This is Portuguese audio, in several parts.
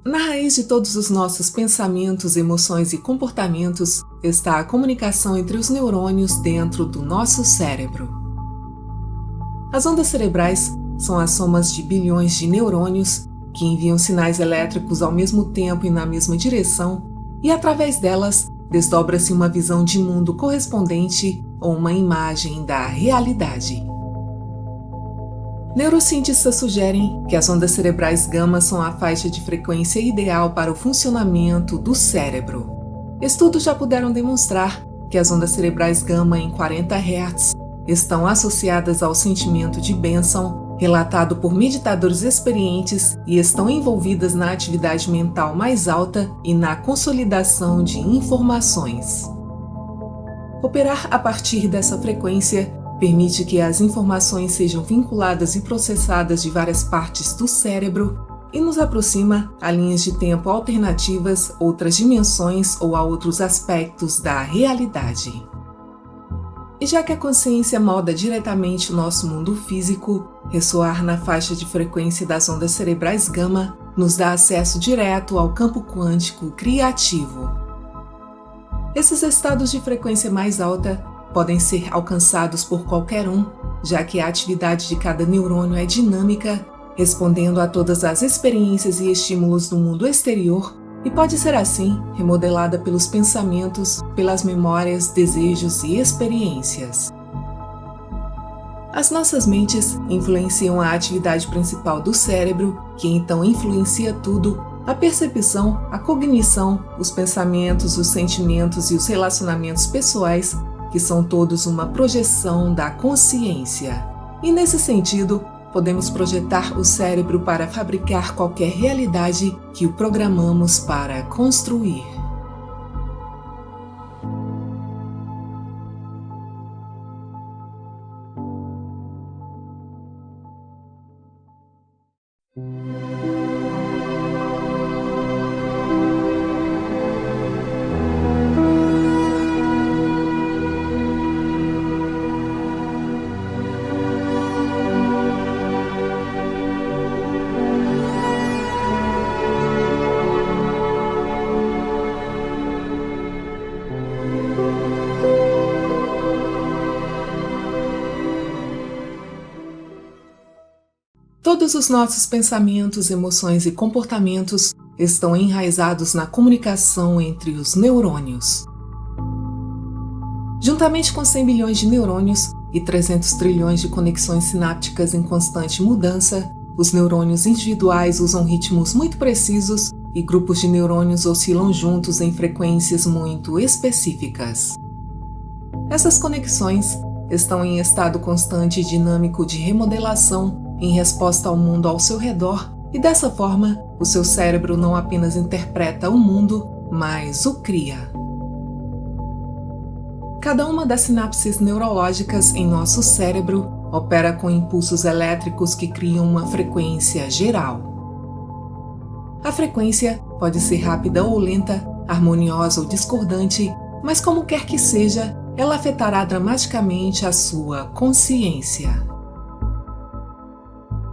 Na raiz de todos os nossos pensamentos, emoções e comportamentos está a comunicação entre os neurônios dentro do nosso cérebro. As ondas cerebrais são as somas de bilhões de neurônios que enviam sinais elétricos ao mesmo tempo e na mesma direção, e através delas desdobra-se uma visão de mundo correspondente ou uma imagem da realidade. Neurocientistas sugerem que as ondas cerebrais gama são a faixa de frequência ideal para o funcionamento do cérebro. Estudos já puderam demonstrar que as ondas cerebrais gama em 40 Hz estão associadas ao sentimento de bênção relatado por meditadores experientes e estão envolvidas na atividade mental mais alta e na consolidação de informações. Operar a partir dessa frequência permite que as informações sejam vinculadas e processadas de várias partes do cérebro e nos aproxima a linhas de tempo alternativas, outras dimensões ou a outros aspectos da realidade. E já que a consciência molda diretamente o nosso mundo físico, ressoar na faixa de frequência das ondas cerebrais gama nos dá acesso direto ao campo quântico criativo. Esses estados de frequência mais alta podem ser alcançados por qualquer um, já que a atividade de cada neurônio é dinâmica, respondendo a todas as experiências e estímulos do mundo exterior, e pode ser assim remodelada pelos pensamentos, pelas memórias, desejos e experiências. As nossas mentes influenciam a atividade principal do cérebro, que então influencia tudo: a percepção, a cognição, os pensamentos, os sentimentos e os relacionamentos pessoais, que são todos uma projeção da consciência. E nesse sentido, podemos projetar o cérebro para fabricar qualquer realidade que o programamos para construir. Todos os nossos pensamentos, emoções e comportamentos estão enraizados na comunicação entre os neurônios. Juntamente com 100 bilhões de neurônios e 300 trilhões de conexões sinápticas em constante mudança, os neurônios individuais usam ritmos muito precisos e grupos de neurônios oscilam juntos em frequências muito específicas. Essas conexões estão em estado constante e dinâmico de remodelação em resposta ao mundo ao seu redor, e dessa forma, o seu cérebro não apenas interpreta o mundo, mas o cria. Cada uma das sinapses neurológicas em nosso cérebro opera com impulsos elétricos que criam uma frequência geral. A frequência pode ser rápida ou lenta, harmoniosa ou discordante, mas como quer que seja, ela afetará dramaticamente a sua consciência.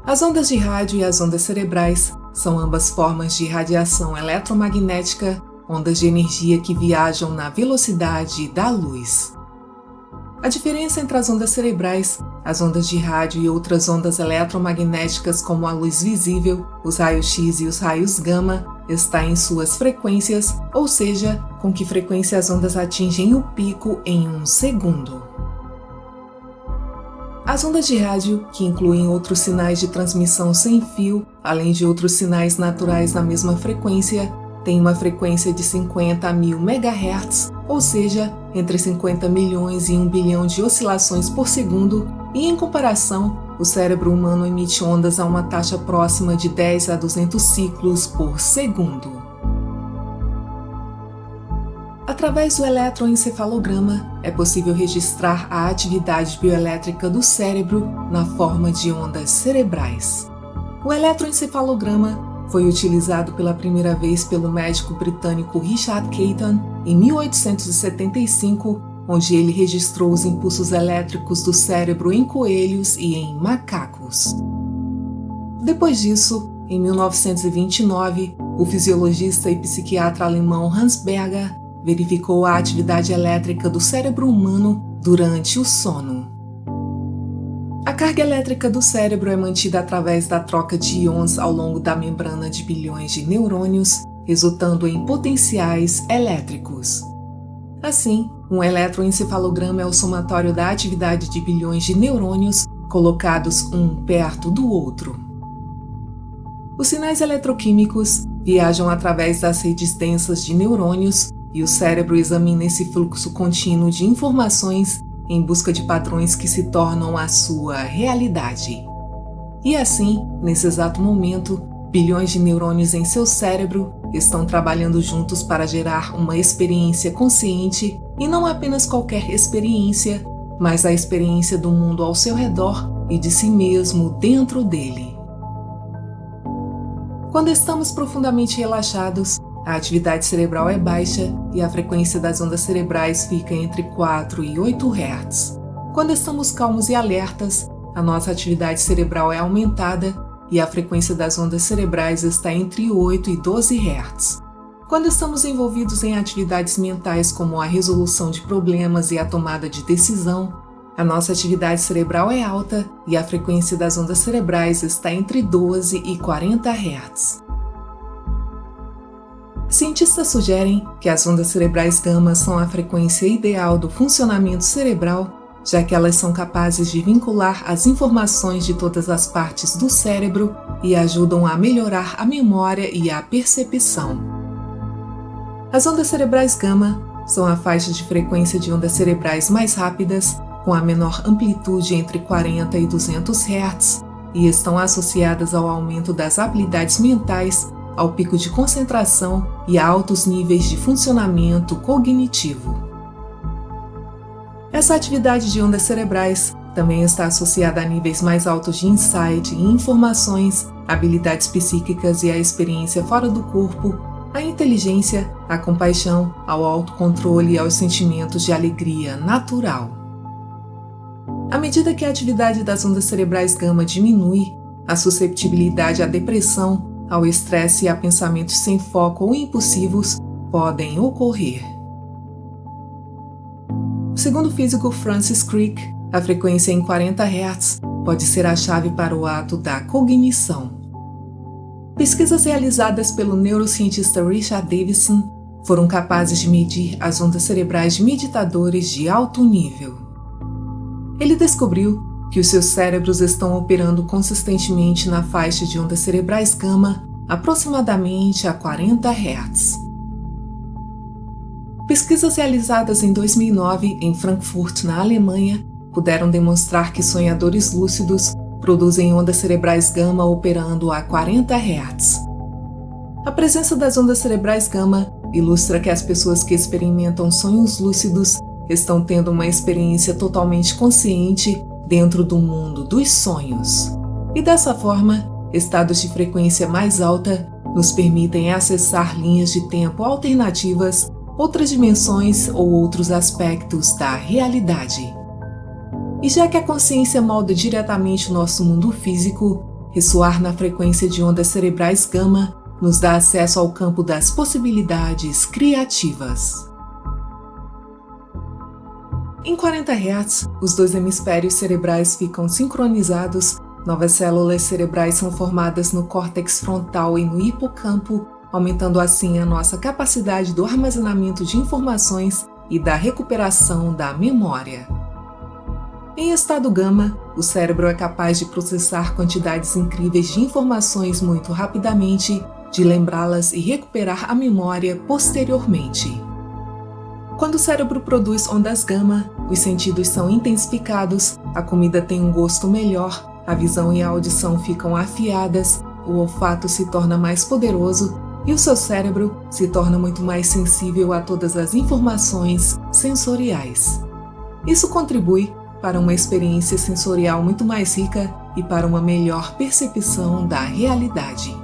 As ondas de rádio e as ondas cerebrais são ambas formas de radiação eletromagnética, ondas de energia que viajam na velocidade da luz. A diferença entre as ondas cerebrais, as ondas de rádio e outras ondas eletromagnéticas como a luz visível, os raios-X e os raios gama, está em suas frequências, ou seja, com que frequência as ondas atingem o pico em um segundo. As ondas de rádio, que incluem outros sinais de transmissão sem fio, além de outros sinais naturais na mesma frequência, têm uma frequência de 50 a 1000 MHz, ou seja, entre 50 milhões e 1 bilhão de oscilações por segundo, e em comparação, o cérebro humano emite ondas a uma taxa próxima de 10 a 200 ciclos por segundo. Através do eletroencefalograma, é possível registrar a atividade bioelétrica do cérebro na forma de ondas cerebrais. O eletroencefalograma foi utilizado pela primeira vez pelo médico britânico Richard Caton em 1875, onde ele registrou os impulsos elétricos do cérebro em coelhos e em macacos. Depois disso, em 1929, o fisiologista e psiquiatra alemão Hans Berger verificou a atividade elétrica do cérebro humano durante o sono. A carga elétrica do cérebro é mantida através da troca de íons ao longo da membrana de bilhões de neurônios, resultando em potenciais elétricos. Assim, um eletroencefalograma é o somatório da atividade de bilhões de neurônios colocados um perto do outro. Os sinais eletroquímicos viajam através das redes densas de neurônios e o cérebro examina esse fluxo contínuo de informações em busca de padrões que se tornam a sua realidade. E assim, nesse exato momento, bilhões de neurônios em seu cérebro estão trabalhando juntos para gerar uma experiência consciente e não apenas qualquer experiência, mas a experiência do mundo ao seu redor e de si mesmo dentro dele. Quando estamos profundamente relaxados, a atividade cerebral é baixa e a frequência das ondas cerebrais fica entre 4 e 8 Hz. Quando estamos calmos e alertas, a nossa atividade cerebral é aumentada e a frequência das ondas cerebrais está entre 8 e 12 Hz. Quando estamos envolvidos em atividades mentais como a resolução de problemas e a tomada de decisão, a nossa atividade cerebral é alta e a frequência das ondas cerebrais está entre 12 e 40 Hz. Cientistas sugerem que as ondas cerebrais gama são a frequência ideal do funcionamento cerebral, já que elas são capazes de vincular as informações de todas as partes do cérebro e ajudam a melhorar a memória e a percepção. As ondas cerebrais gama são a faixa de frequência de ondas cerebrais mais rápidas, com a menor amplitude entre 40 e 200 Hz, e estão associadas ao aumento das habilidades mentais, ao pico de concentração e a altos níveis de funcionamento cognitivo. Essa atividade de ondas cerebrais também está associada a níveis mais altos de insight e informações, habilidades psíquicas e a experiência fora do corpo, à inteligência, à compaixão, ao autocontrole e aos sentimentos de alegria natural. À medida que a atividade das ondas cerebrais gama diminui, a susceptibilidade à depressão, ao estresse e a pensamentos sem foco ou impulsivos podem ocorrer. Segundo o físico Francis Crick, a frequência em 40 Hz pode ser a chave para o ato da cognição. Pesquisas realizadas pelo neurocientista Richard Davidson foram capazes de medir as ondas cerebrais de meditadores de alto nível. Ele descobriu que os seus cérebros estão operando consistentemente na faixa de ondas cerebrais gama, aproximadamente a 40 Hz. Pesquisas realizadas em 2009 em Frankfurt, na Alemanha, puderam demonstrar que sonhadores lúcidos produzem ondas cerebrais gama operando a 40 Hz. A presença das ondas cerebrais gama ilustra que as pessoas que experimentam sonhos lúcidos estão tendo uma experiência totalmente consciente dentro do mundo dos sonhos. E dessa forma, estados de frequência mais alta nos permitem acessar linhas de tempo alternativas, outras dimensões ou outros aspectos da realidade. E já que a consciência molda diretamente o nosso mundo físico, ressoar na frequência de ondas cerebrais gama nos dá acesso ao campo das possibilidades criativas. Em 40 Hz, os dois hemisférios cerebrais ficam sincronizados, novas células cerebrais são formadas no córtex frontal e no hipocampo, aumentando assim a nossa capacidade do armazenamento de informações e da recuperação da memória. Em estado gama, o cérebro é capaz de processar quantidades incríveis de informações muito rapidamente, de lembrá-las e recuperar a memória posteriormente. Quando o cérebro produz ondas gama, os sentidos são intensificados, a comida tem um gosto melhor, a visão e a audição ficam afiadas, o olfato se torna mais poderoso e o seu cérebro se torna muito mais sensível a todas as informações sensoriais. Isso contribui para uma experiência sensorial muito mais rica e para uma melhor percepção da realidade.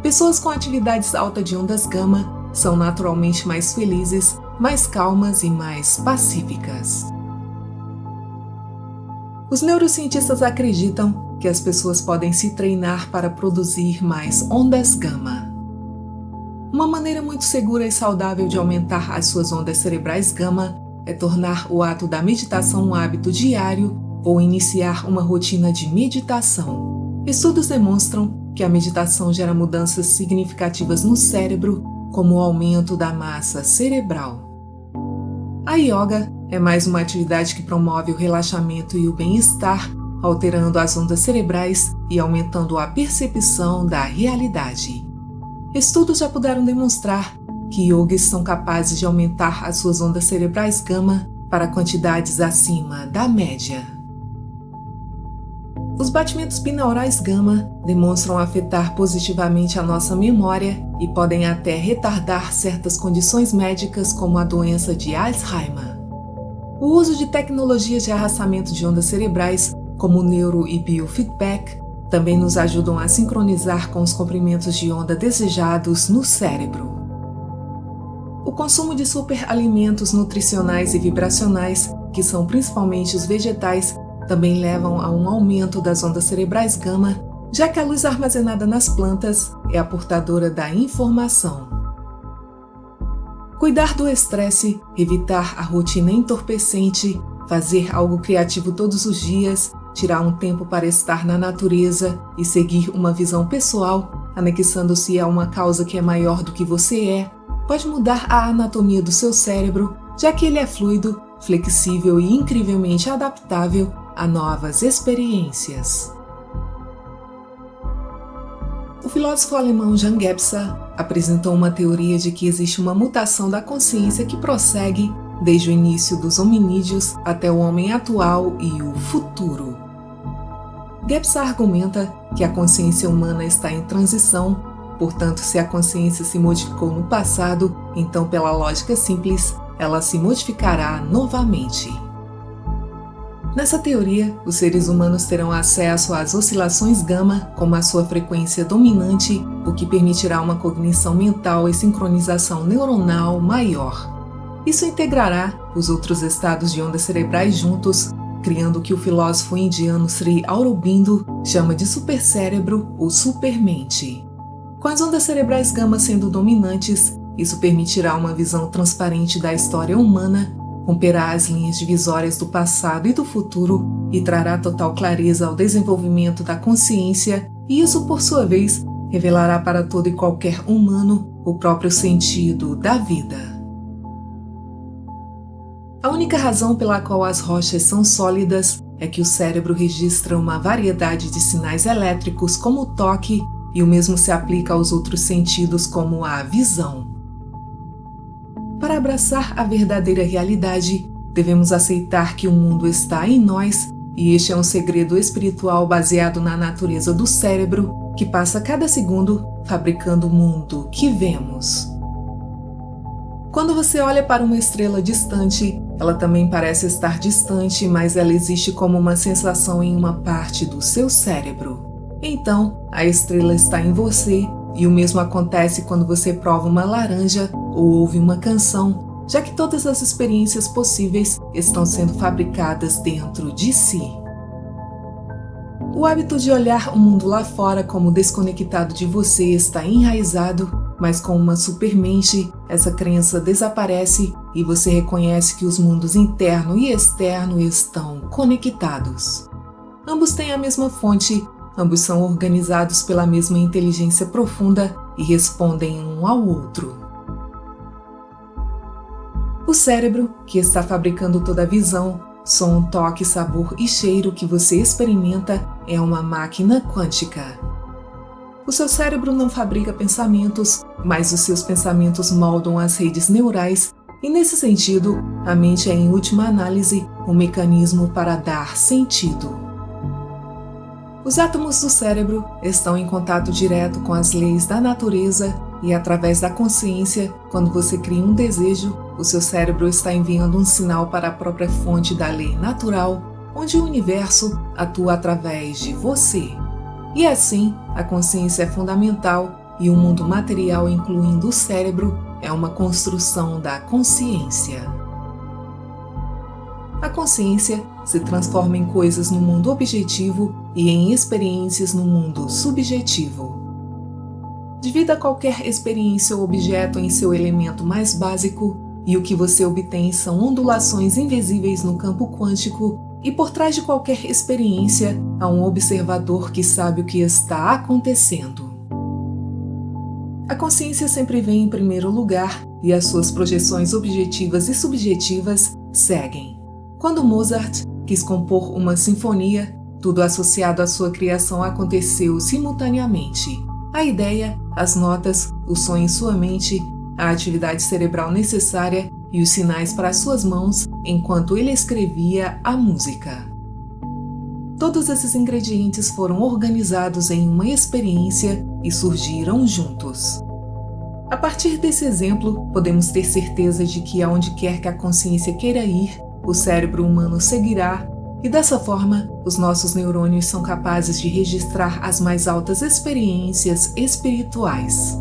Pessoas com atividades altas de ondas gama são naturalmente mais felizes, mais calmas e mais pacíficas. Os neurocientistas acreditam que as pessoas podem se treinar para produzir mais ondas gama. Uma maneira muito segura e saudável de aumentar as suas ondas cerebrais gama é tornar o ato da meditação um hábito diário ou iniciar uma rotina de meditação. Estudos demonstram que a meditação gera mudanças significativas no cérebro, como o aumento da massa cerebral. A yoga é mais uma atividade que promove o relaxamento e o bem-estar, alterando as ondas cerebrais e aumentando a percepção da realidade. Estudos já puderam demonstrar que yogis são capazes de aumentar as suas ondas cerebrais gama para quantidades acima da média. Os batimentos binaurais gama demonstram afetar positivamente a nossa memória e podem até retardar certas condições médicas como a doença de Alzheimer. O uso de tecnologias de arrastamento de ondas cerebrais, como o neuro e biofeedback, também nos ajudam a sincronizar com os comprimentos de onda desejados no cérebro. O consumo de superalimentos nutricionais e vibracionais, que são principalmente os vegetais, também levam a um aumento das ondas cerebrais gama, já que a luz armazenada nas plantas é a portadora da informação. Cuidar do estresse, evitar a rotina entorpecente, fazer algo criativo todos os dias, tirar um tempo para estar na natureza e seguir uma visão pessoal, anexando-se a uma causa que é maior do que você é, pode mudar a anatomia do seu cérebro, já que ele é fluido, flexível e incrivelmente adaptável a novas experiências. O filósofo alemão Jan Gebser apresentou uma teoria de que existe uma mutação da consciência que prossegue desde o início dos hominídeos até o homem atual e o futuro. Gebser argumenta que a consciência humana está em transição, portanto, se a consciência se modificou no passado, então, pela lógica simples, ela se modificará novamente. Nessa teoria, os seres humanos terão acesso às oscilações gama como a sua frequência dominante, o que permitirá uma cognição mental e sincronização neuronal maior. Isso integrará os outros estados de ondas cerebrais juntos, criando o que o filósofo indiano Sri Aurobindo chama de supercérebro ou supermente. Com as ondas cerebrais gama sendo dominantes, isso permitirá uma visão transparente da história humana, romperá as linhas divisórias do passado e do futuro e trará total clareza ao desenvolvimento da consciência, e isso, por sua vez, revelará para todo e qualquer humano o próprio sentido da vida. A única razão pela qual as rochas são sólidas é que o cérebro registra uma variedade de sinais elétricos como o toque, e o mesmo se aplica aos outros sentidos como a visão. Para abraçar a verdadeira realidade, devemos aceitar que o mundo está em nós, e este é um segredo espiritual baseado na natureza do cérebro, que passa cada segundo fabricando o mundo que vemos. Quando você olha para uma estrela distante, ela também parece estar distante, mas ela existe como uma sensação em uma parte do seu cérebro. Então, a estrela está em você, e o mesmo acontece quando você prova uma laranja ou ouve uma canção, já que todas as experiências possíveis estão sendo fabricadas dentro de si. O hábito de olhar o mundo lá fora como desconectado de você está enraizado, mas com uma supermente, essa crença desaparece e você reconhece que os mundos interno e externo estão conectados. Ambos têm a mesma fonte, ambos são organizados pela mesma inteligência profunda e respondem um ao outro. O cérebro, que está fabricando toda a visão, som, toque, sabor e cheiro que você experimenta, é uma máquina quântica. O seu cérebro não fabrica pensamentos, mas os seus pensamentos moldam as redes neurais, e nesse sentido, a mente é, em última análise, um mecanismo para dar sentido. Os átomos do cérebro estão em contato direto com as leis da natureza e, através da consciência, quando você cria um desejo, o seu cérebro está enviando um sinal para a própria fonte da lei natural, onde o universo atua através de você. E assim, a consciência é fundamental e o mundo material, incluindo o cérebro, é uma construção da consciência. A consciência se transforma em coisas no mundo objetivo e em experiências no mundo subjetivo. Divida qualquer experiência ou objeto em seu elemento mais básico e o que você obtém são ondulações invisíveis no campo quântico e por trás de qualquer experiência há um observador que sabe o que está acontecendo. A consciência sempre vem em primeiro lugar e as suas projeções objetivas e subjetivas seguem. Quando Mozart quis compor uma sinfonia, tudo associado à sua criação aconteceu simultaneamente. A ideia, as notas, o som em sua mente, a atividade cerebral necessária e os sinais para suas mãos enquanto ele escrevia a música. Todos esses ingredientes foram organizados em uma experiência e surgiram juntos. A partir desse exemplo, podemos ter certeza de que aonde quer que a consciência queira ir, o cérebro humano seguirá, e dessa forma, os nossos neurônios são capazes de registrar as mais altas experiências espirituais.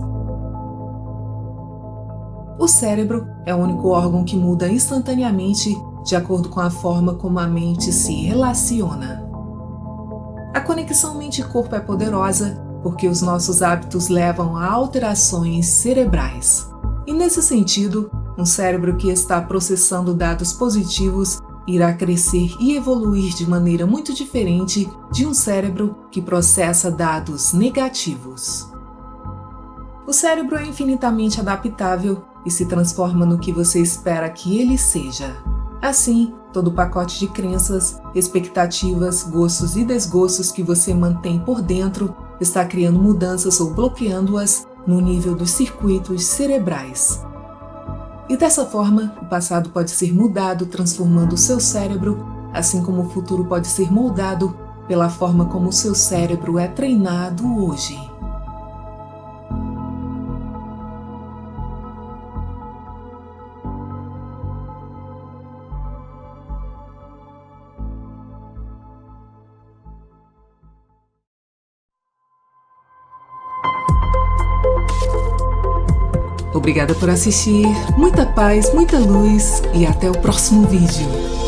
O cérebro é o único órgão que muda instantaneamente de acordo com a forma como a mente se relaciona. A conexão mente-corpo é poderosa porque os nossos hábitos levam a alterações cerebrais. E nesse sentido, um cérebro que está processando dados positivos irá crescer e evoluir de maneira muito diferente de um cérebro que processa dados negativos. O cérebro é infinitamente adaptável e se transforma no que você espera que ele seja. Assim, todo o pacote de crenças, expectativas, gostos e desgostos que você mantém por dentro está criando mudanças ou bloqueando-as no nível dos circuitos cerebrais. E dessa forma, o passado pode ser mudado transformando o seu cérebro, assim como o futuro pode ser moldado pela forma como o seu cérebro é treinado hoje. Obrigada por assistir, muita paz, muita luz e até o próximo vídeo.